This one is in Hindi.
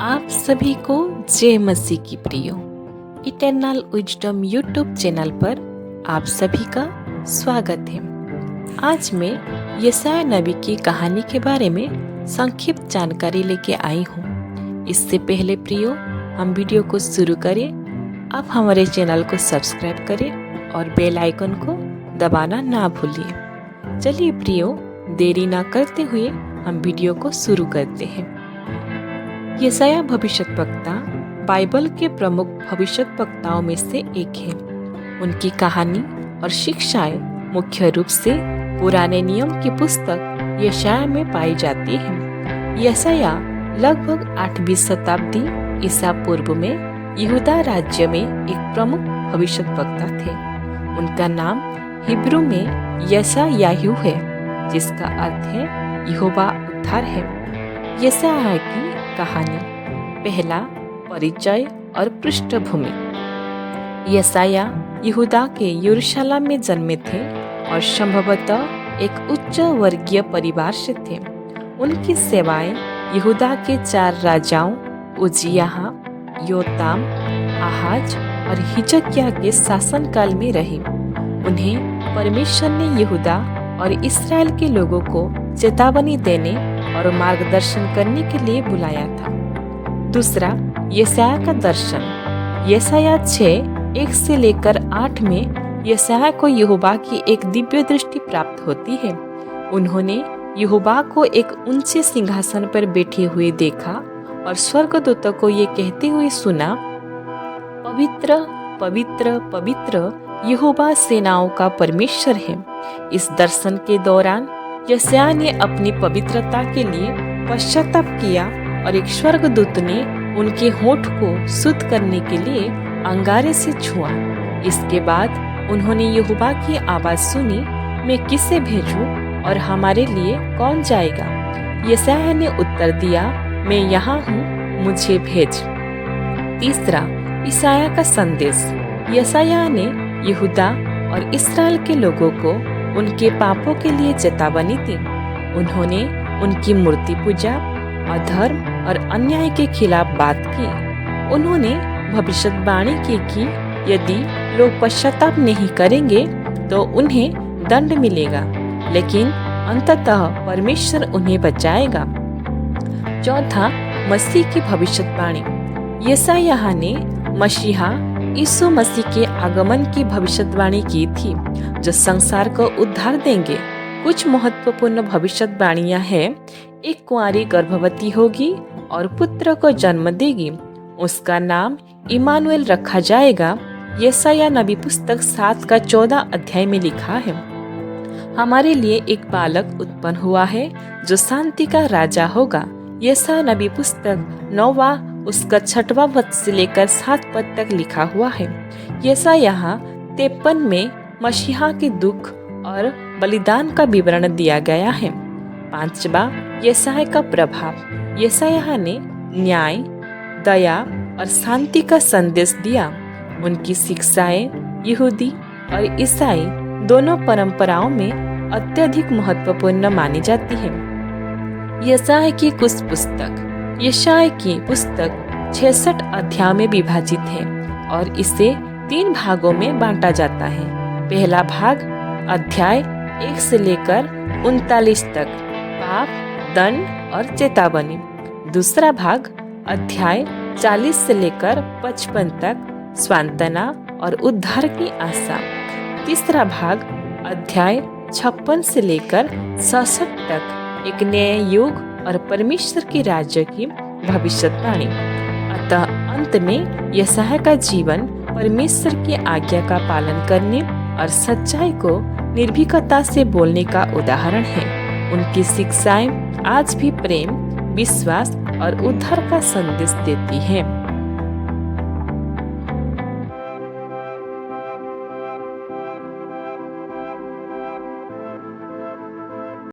आप सभी को जय मसीह की प्रियो इटर्नल विजडम यूट्यूब चैनल पर आप सभी का स्वागत है। आज मैं यशायाह नबी की कहानी के बारे में संक्षिप्त जानकारी लेके आई हूँ। इससे पहले प्रियो हम वीडियो को शुरू करें। आप हमारे चैनल को सब्सक्राइब करें और बेल आइकन को दबाना ना भूलिए। चलिए प्रियो, देरी ना करते हुए हम वीडियो को शुरू करते हैं। यशायाह भविष्यद्वक्ता बाइबल के प्रमुख भविष्यद्वक्ताओं में से एक है। उनकी कहानी और शिक्षाएं मुख्य रूप से पुराने नियम की पुस्तक यशायाह में पाई जाती हैं। यशायाह लगभग 8वीं शताब्दी ईसा पूर्व में यहूदा राज्य में एक प्रमुख भविष्यद्वक्ता थे। उनका नाम हिब्रू में यशायाहू है, जिसका अर्थ है यहोवा उद्धार है। यशायाह की कहानी। पहला, परिचय और पृष्ठभूमि। यशायाह यहूदा के यरूशलेम में जन्मे थे और संभवतः एक उच्च वर्गीय परिवार से थे। उनकी सेवाएं यहूदा के 4 राजाओं उजियाह, योताम, आहाज और हिजकिय्याह के शासनकाल में रही। उन्हें परमेश्वर ने यहूदा और इस्राएल के लोगों को चेतावनी देने और मार्गदर्शन करने के लिए बुलाया था। दूसरा, यशायाह का दर्शन। यशायाह 6:1 से लेकर 8 में यशायाह को यहोवा की एक दिव्य दृष्टि प्राप्त होती है। उन्होंने यहोवा को एक ऊंचे सिंहासन पर बैठे हुए देखा और स्वर्गदूतों को ये कहते हुए सुना, पवित्र पवित्र पवित्र यहोवा सेनाओं का परमेश्वर है। इस दर्शन के दौरान यशायाह ने अपनी पवित्रता के लिए पश्चाताप किया और एक स्वर्गदूत ने उनके होठ को शुद्ध करने के लिए अंगारे से छुआ। इसके बाद उन्होंने यहोवा की आवाज सुनी, मैं किसे भेजूं और हमारे लिए कौन जाएगा? यशायाह ने उत्तर दिया, मैं यहाँ हूँ, मुझे भेज। तीसरा, यशायाह का संदेश। यशायाह ने यहूदा और इस्राएल के लोगों को उनके पापों के लिए चेतावनी दी। उन्होंने उनकी मूर्ति पूजा, अधर्म और अन्याय के खिलाफ बात की। उन्होंने भविष्यवाणी की कि यदि लोग पश्चाताप नहीं करेंगे तो उन्हें दंड मिलेगा, लेकिन अंततः परमेश्वर उन्हें बचाएगा। चौथा, मसीह की भविष्यवाणी। यशायाह ने मसीहा यीशु मसीह के आगमन की भविष्यवाणी की थी, जो संसार को उद्धार देंगे। कुछ महत्वपूर्ण भविष्यवाणियां हैं। एक कुंवारी गर्भवती होगी और पुत्र को जन्म देगी। उसका नाम इमानुएल रखा जाएगा। यशायाह नबी पुस्तक 7:14 अध्याय में लिखा है, हमारे लिए एक बालक उत्पन्न हुआ है जो शांति का राजा होगा। यशायाह नबी पुस्तक 9 उसका 6वां पद से लेकर 7 पद तक लिखा हुआ है। यशायाह 53 में मसीहा के दुख और बलिदान का विवरण दिया गया है। 5वां, यशायाह का प्रभाव। यशायाह ने न्याय, दया और शांति का संदेश दिया। उनकी शिक्षाएं यहूदी और ईसाई दोनों परंपराओं में अत्यधिक महत्वपूर्ण मानी जाती हैं। यशायाह की कुछ पुस्तक। यशायाह की पुस्तक 66 अध्यायों में विभाजित है और इसे 3 भागों में बांटा जाता है। पहला भाग अध्याय 1 से लेकर 39 तक, पाप, दंड और चेतावनी। दूसरा भाग अध्याय 40 से लेकर 55 तक, सांत्वना और उद्धार की आशा। तीसरा भाग अध्याय 56 से लेकर 66 तक, एक नए युग और परमेश्वर के राज्य की भविष्यवाणी। अतः अंत में यशायाह का जीवन परमेश्वर की आज्ञा का पालन करने और सच्चाई को निर्भीकता से बोलने का उदाहरण है। उनकी शिक्षाएं आज भी प्रेम, विश्वास और उद्धार का संदेश देती हैं।